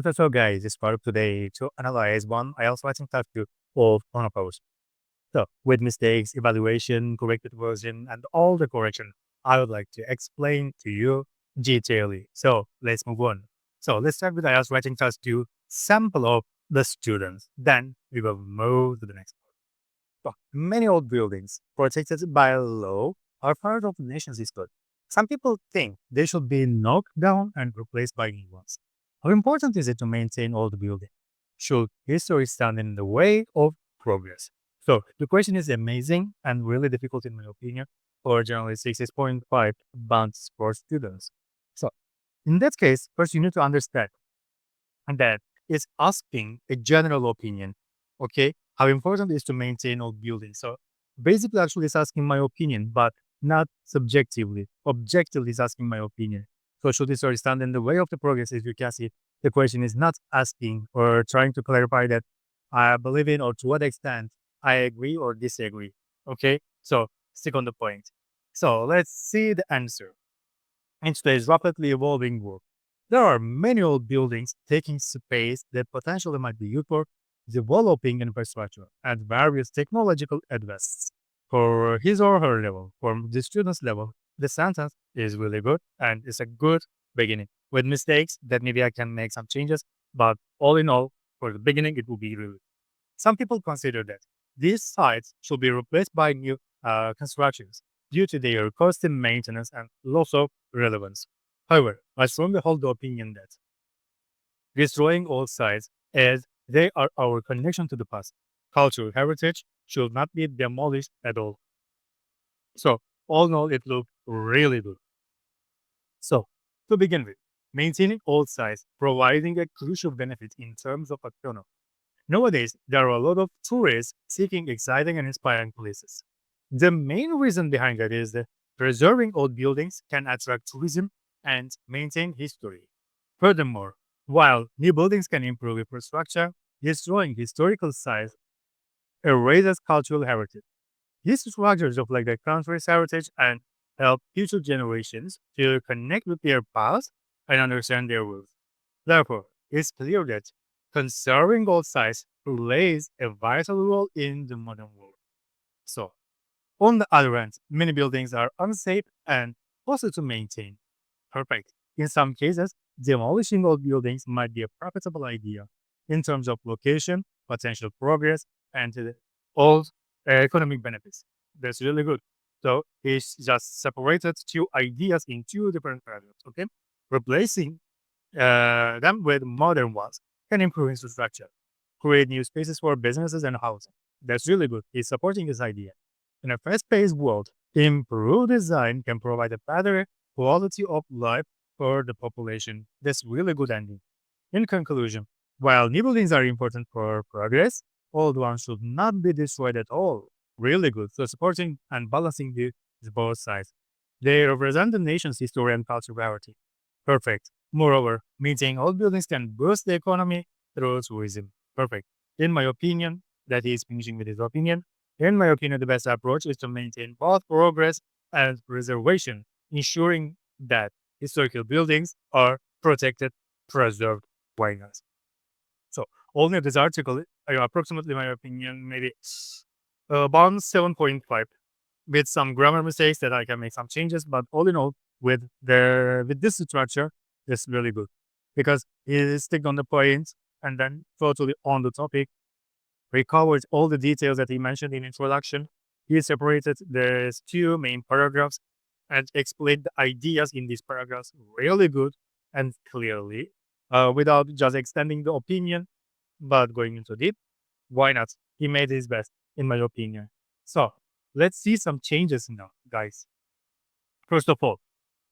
So guys, it's part of today to analyze one IELTS writing task two of on a post. So with mistakes, evaluation, corrected version, and all the correction, I would like to explain to you detailedly. So let's move on. So let's start with IELTS writing task two, sample of the students. Then we will move to the next part. So many old buildings protected by law are part of the nation's history. Some people think they should be knocked down and replaced by new ones. How important is it to maintain old buildings? Should history stand in the way of progress? So the question is amazing and really difficult in my opinion for generally 6.5 bounds for students. So in that case, first you need to understand that is asking a general opinion. Okay, how important it is to maintain old buildings. So basically, actually, it's asking my opinion, but not subjectively. Objectively, is asking my opinion. So should this story stand in the way of the progress? As you can see, the question is not asking or trying to clarify that I believe in or to what extent I agree or disagree. Okay, so stick on the point. So let's see the answer. In today's rapidly evolving world, there are many old buildings taking space that potentially might be used for developing infrastructure and various technological advances. For his or her level, for the student's level, the sentence is really good and it's a good beginning. With mistakes, that maybe I can make some changes, but all in all, for the beginning, it will be really. Some people consider that these sites should be replaced by new constructions due to their costly maintenance and loss of relevance. However, I strongly hold the opinion that destroying old sites as they are our connection to the past. Cultural heritage should not be demolished at all. So, all in all, it looked really good. So, to begin with, maintaining old sites providing a crucial benefit in terms of economy. Nowadays, there are a lot of tourists seeking exciting and inspiring places. The main reason behind that is that preserving old buildings can attract tourism and maintain history. Furthermore, while new buildings can improve infrastructure, destroying historical sites erases cultural heritage. These structures reflect the country's heritage and help future generations to connect with their past and understand their roots. Therefore, it's clear that conserving old sites plays a vital role in the modern world. So, on the other hand, many buildings are unsafe and costly to maintain. Perfect. In some cases, demolishing old buildings might be a profitable idea in terms of location, potential progress, and all economic benefits. That's really good. So it's just separated two ideas in two different paragraphs. Okay, replacing them with modern ones can improve infrastructure, create new spaces for businesses and housing. That's really good. He's supporting this idea. In a fast-paced world, improved design can provide a better quality of life for the population. That's really good ending. In conclusion, while new buildings are important for progress, old ones should not be destroyed at all. Really good. So supporting and balancing the both sides. They represent the nation's history and cultural variety. Perfect. Moreover, maintaining old buildings can boost the economy through tourism. Perfect. In my opinion, that he is finishing with his opinion. In my opinion, the best approach is to maintain both progress and preservation, ensuring that historical buildings are protected, preserved. Why not? So, only this article, approximately my opinion, maybe about 7.5 with some grammar mistakes that I can make some changes, but all in all, with this structure, it's really good because it is stick on the point and then totally on the topic. We covered all the details that he mentioned in introduction. He separated the two main paragraphs and explained the ideas in these paragraphs really good and clearly, without just extending the opinion, but going into deep. Why not? He made his best, in my opinion. So let's see some changes now, guys. First of all,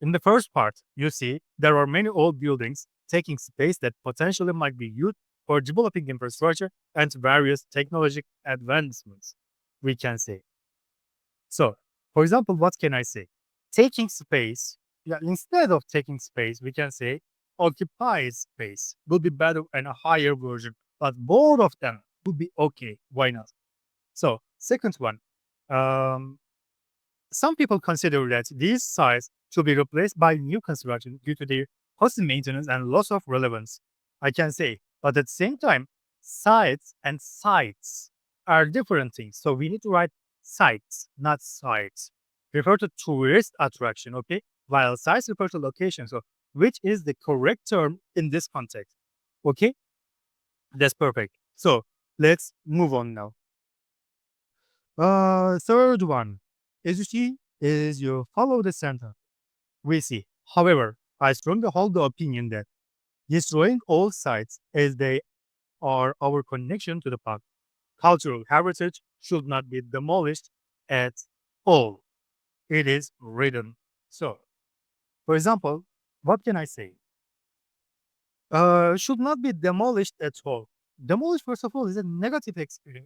in the first part, you see there are many old buildings taking space that potentially might be used for developing infrastructure and various technological advancements, we can say. So, for example, what can I say? Taking space, yeah, instead of taking space, we can say occupied space will be better and a higher version, but both of them would be okay. Why not? So, second one, um, some people consider that these sites should be replaced by new construction due to their costly maintenance and loss of relevance. I can say. But at the same time, sites and sites are different things. So we need to write sites, not sites. Refer to tourist attraction, okay? While sites refer to location. So which is the correct term in this context? Okay? That's perfect. So let's move on now. Third one, as you see, is you follow the sentence. We see. However, I strongly hold the opinion that destroying all sites as they are our connection to the past. Cultural heritage should not be demolished at all. It is written. So, for example, what can I say? Should not be demolished at all. Demolish, first of all, is a negative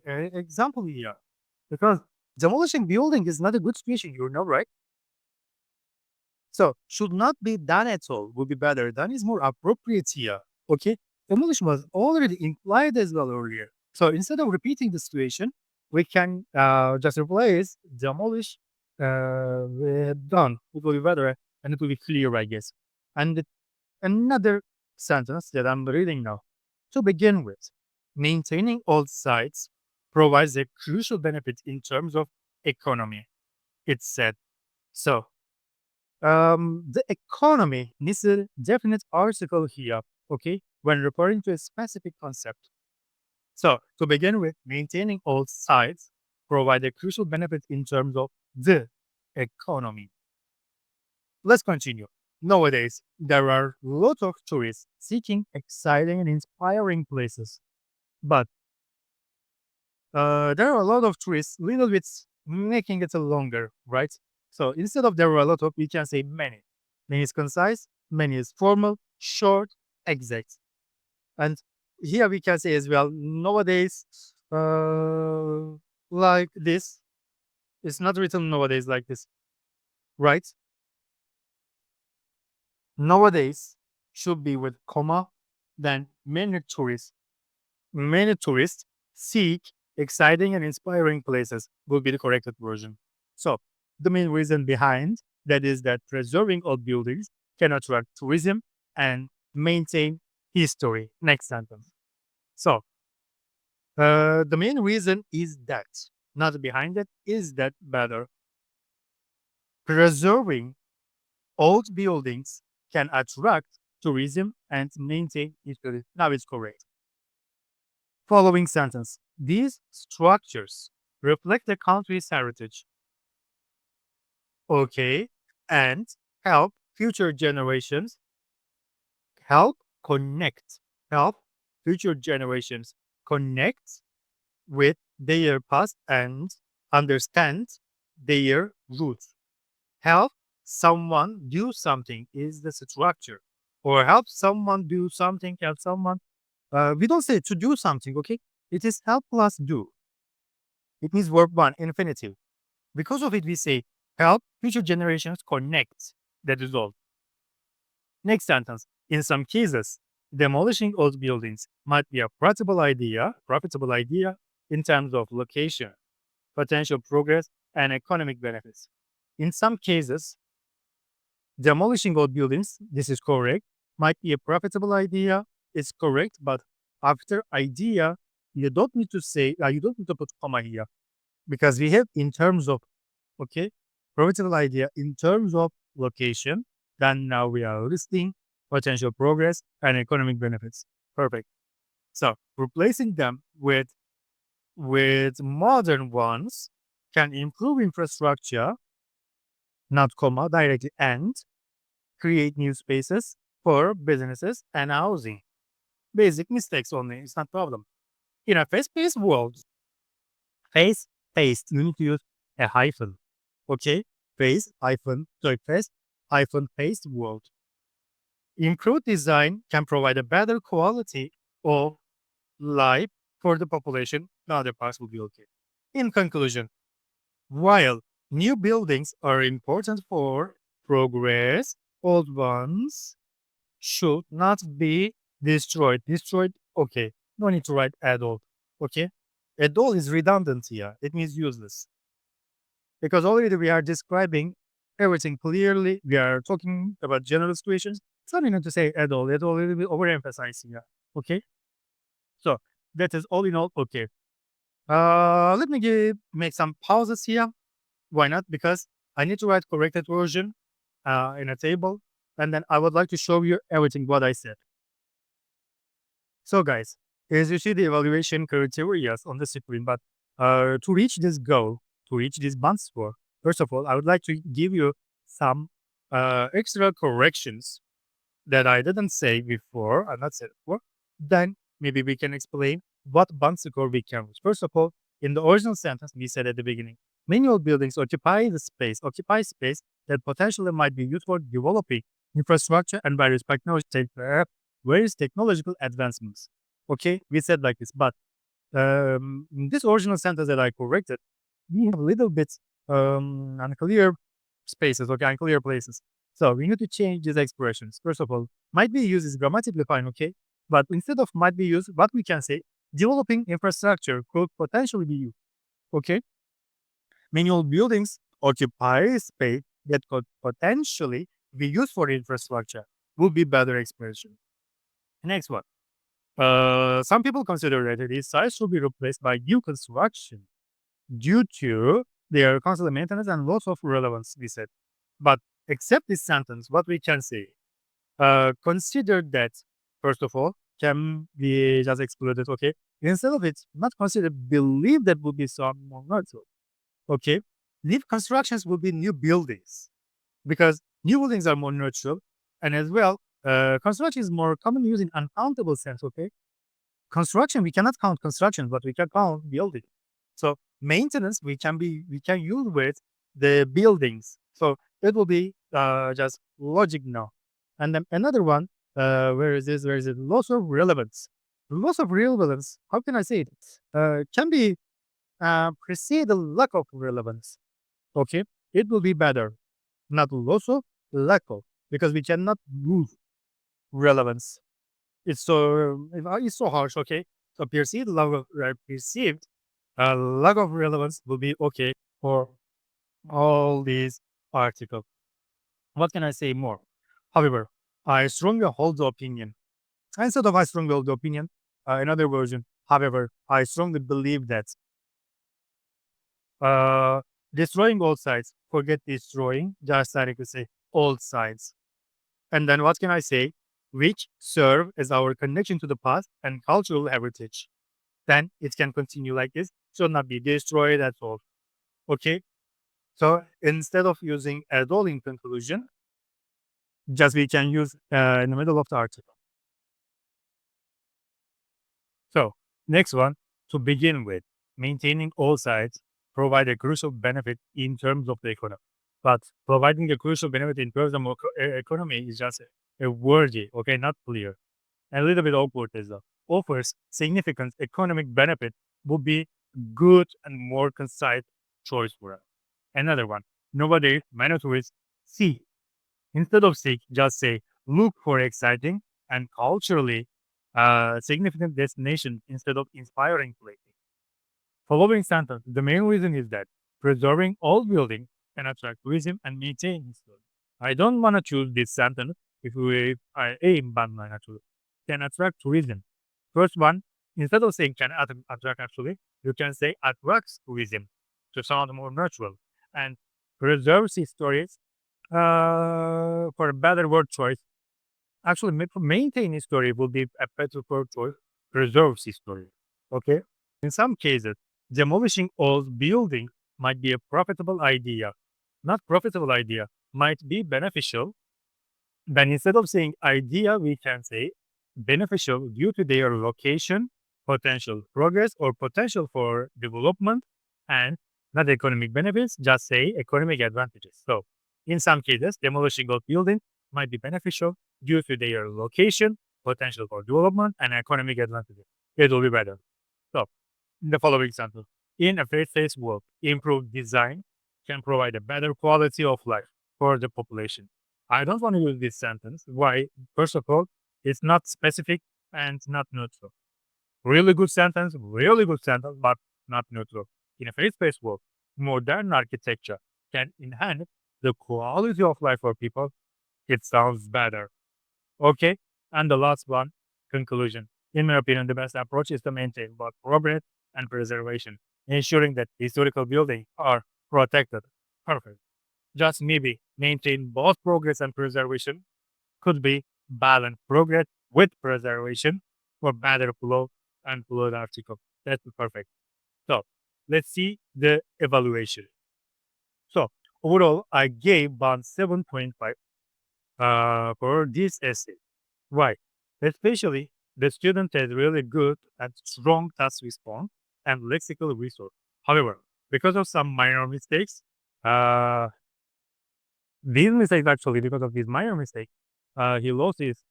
example here. Because demolishing building is not a good situation, you know, right? So should not be done at all would be better. Done is more appropriate here. Okay. Demolition was already implied as well earlier. So instead of repeating the situation, we can just replace demolish with done. It will be better and it will be clear, I guess. And another sentence that I'm reading now. To begin with, maintaining old sites provides a crucial benefit in terms of economy. It's said. So the economy needs a definite article here, okay, when referring to a specific concept. So, to begin with, maintaining old sites provide a crucial benefit in terms of the economy. Let's continue. Nowadays, there are lots of tourists seeking exciting and inspiring places, but there are a lot of tourists, little bit making it longer, right? So instead of there are a lot of, we can say many. Many is concise, many is formal, short, exact. And here we can say as well, nowadays, like this, it's not written nowadays like this, right? Nowadays should be with comma, then many tourists seek exciting and inspiring places will be the corrected version. So the main reason behind that is that preserving old buildings can attract tourism and maintain history. Next sentence. So the main reason is that, not behind it, is that better. Preserving old buildings can attract tourism and maintain history. Now it's correct. Following sentence. These structures reflect the country's heritage, okay, and help future generations help connect, help future generations connect with their past and understand their roots. Help someone do something is the structure, or help someone do something, help someone. We don't say to do something, okay? It is help plus do. It means verb one, infinitive. Because of it, we say help future generations connect. That is all. Next sentence. In some cases, demolishing old buildings might be a profitable idea in terms of location, potential progress, and economic benefits. In some cases, demolishing old buildings, this is correct, might be a profitable idea. It's correct, but after idea, you don't need to say, you don't need to put comma here because we have in terms of, okay, profitable idea in terms of location. Then now we are listing potential progress and economic benefits. Perfect. So replacing them with modern ones can improve infrastructure, not comma directly, and create new spaces for businesses and housing. Basic mistakes only, it's not problem. In a fast-paced world, fast-paced, you need to use a hyphen. Okay? Fast hyphen paced world. Improved design can provide a better quality of life for the population. The other parts will be okay. In conclusion, while new buildings are important for progress, old ones should not be destroyed. Destroyed, okay. No need to write at all. Okay? At all is redundant here. It means useless. Because already we are describing everything clearly. We are talking about general situations. So you need to say at all. At all, it will be overemphasized here. Okay. So that is all in all. Okay. Let me make some pauses here. Why not? Because I need to write corrected version in a table, and then I would like to show you everything what I said. So, guys, as you see the evaluation criteria on the screen, but to reach this goal, to reach this band score, first of all, I would like to give you some extra corrections that I didn't say before, I'm not said before. Then maybe we can explain what band score we can use. First of all, in the original sentence, we said at the beginning, many old buildings occupy space that potentially might be used for developing infrastructure and various technological advancements. Okay, we said like this, but in this original sentence that I corrected, we have a little bit unclear spaces, okay, unclear places. So we need to change these expressions. First of all, might be used is grammatically fine, okay? But instead of might be used, what we can say, developing infrastructure could potentially be used, okay? Many old buildings occupy space that could potentially be used for infrastructure would be better expression. Next one. Some people consider that these sites should be replaced by new construction due to their constant maintenance and loss of relevance, we said. But except this sentence, what we can say, consider that, first of all, can be just excluded, okay? Instead of it, not consider, believe that would be some more neutral, okay? New constructions will be new buildings because new buildings are more neutral. And as well, construction is more commonly used in uncountable sense, okay? Construction, we cannot count construction, but we can count building. So maintenance, we can use with the buildings. So it will be just logic now. And then another one, where is this? Where is it? Loss of relevance. Loss of relevance. How can I say it? Can be precede the lack of relevance. Okay, it will be better, not loss of, lack of, because we cannot lose relevance. It's so harsh. Okay, so perceived lack of relevance will be okay for all these articles. What can I say more? However, I strongly hold the opinion. Instead of I strongly hold the opinion, another version. However, I strongly believe that uh, destroying all sites, forget destroying, just like to say all sites. And then what can I say? Which serve as our connection to the past and cultural heritage. Then it can continue like this, should not be destroyed at all. Okay? So instead of using at all in conclusion, just we can use in the middle of the article. So next one, to begin with, maintaining all sites provide a crucial benefit in terms of the economy. But providing a crucial benefit in terms of economy is just a wordy, okay, not clear. And a little bit awkward as well. Offers significant economic benefit would be good and more concise choice for us. Another one, nowadays, many tourists see. Instead of seek, just say, look for exciting and culturally significant destination instead of inspiring place. Following sentence, the main reason is that preserving old buildings can attract tourism and maintain history. I don't want to choose this sentence if I aim bandline actually. Can attract tourism. First one, instead of saying can attract actually, you can say attracts tourism to sound more natural and preserves histories for a better word choice. Actually, maintain history will be a better word choice. Preserves history. Okay. In some cases, demolishing old buildings might be a profitable idea. Not profitable idea, might be beneficial. Then instead of saying idea, we can say beneficial due to their location, potential progress, or potential for development, and not economic benefits, just say economic advantages. So in some cases, demolishing old buildings might be beneficial due to their location, potential for development, and economic advantages. It will be better. So in the following example, in a face-to-face world, improved design can provide a better quality of life for the population. I don't want to use this sentence. Why? First of all, it's not specific and not neutral. Really good sentence, but not neutral. In a face-to-face world, modern architecture can enhance the quality of life for people. It sounds better. Okay. And the last one, conclusion. In my opinion, the best approach is to maintain both progress and preservation, ensuring that historical buildings are protected. Perfect. Just maybe maintain both progress and preservation could be balance progress with preservation for better flow and fluid article. That's perfect. So let's see the evaluation. So overall, I gave Bond 7.5 for this essay. Why? Especially the student is really good at strong task response and lexical resource. However, because of some minor mistakes, uh, these mistakes actually, because of these minor mistakes, he lost his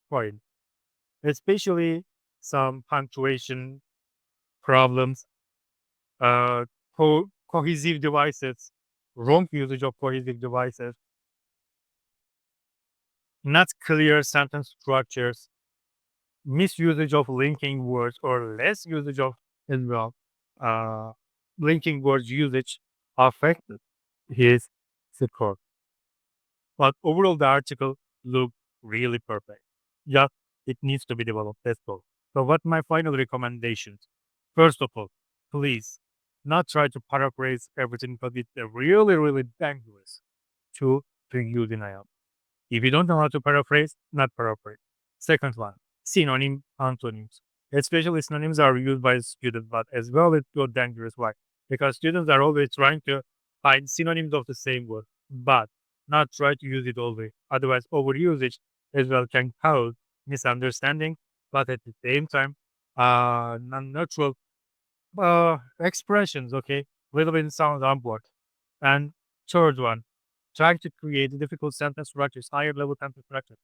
point, especially some punctuation problems, cohesive devices, wrong usage of cohesive devices, not clear sentence structures, misusage of linking words or less usage of as well. Uh, Linking words usage affected his score. But overall, the article looked really perfect. Just it needs to be developed. That's all. So, what my final recommendations? First of all, please not try to paraphrase everything because it's a really, really dangerous tool to use in IELTS. If you don't know how to paraphrase, not paraphrase. Second one, synonym antonyms. Especially synonyms are used by students, but as well it's so dangerous. Why? Because students are always trying to find synonyms of the same word, but not try to use it always. Otherwise, overusage as well can cause misunderstanding, but at the same time, non-natural expressions, okay? Little bit sounds awkward. And third one, trying to create difficult sentence structures, higher level sentence structure.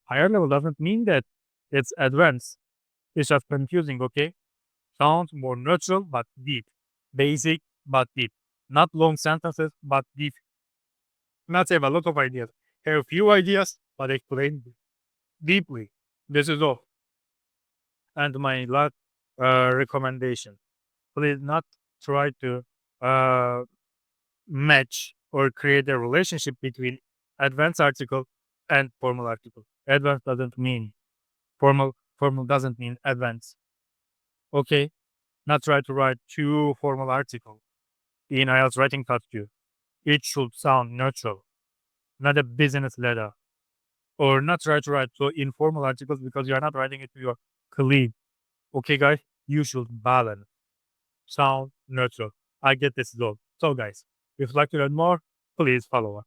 Higher level doesn't mean that it's advanced. It's just confusing, okay? Sounds more natural but deep. Basic but deep. Not long sentences but deep. Not have a lot of ideas. Have a few ideas but explain deeply. This is all. And my last recommendation. Please not try to uh, match or create a relationship between advanced article and formal article. Advanced doesn't mean formal. Formal doesn't mean advanced. Okay, not try to write two formal articles in IELTS writing task. It should sound natural, not a business letter, or not try to write so informal articles because you are not writing it to your colleague. Okay, guys, you should balance, sound natural. I get this though. So, guys, if you'd like to learn more, please follow us.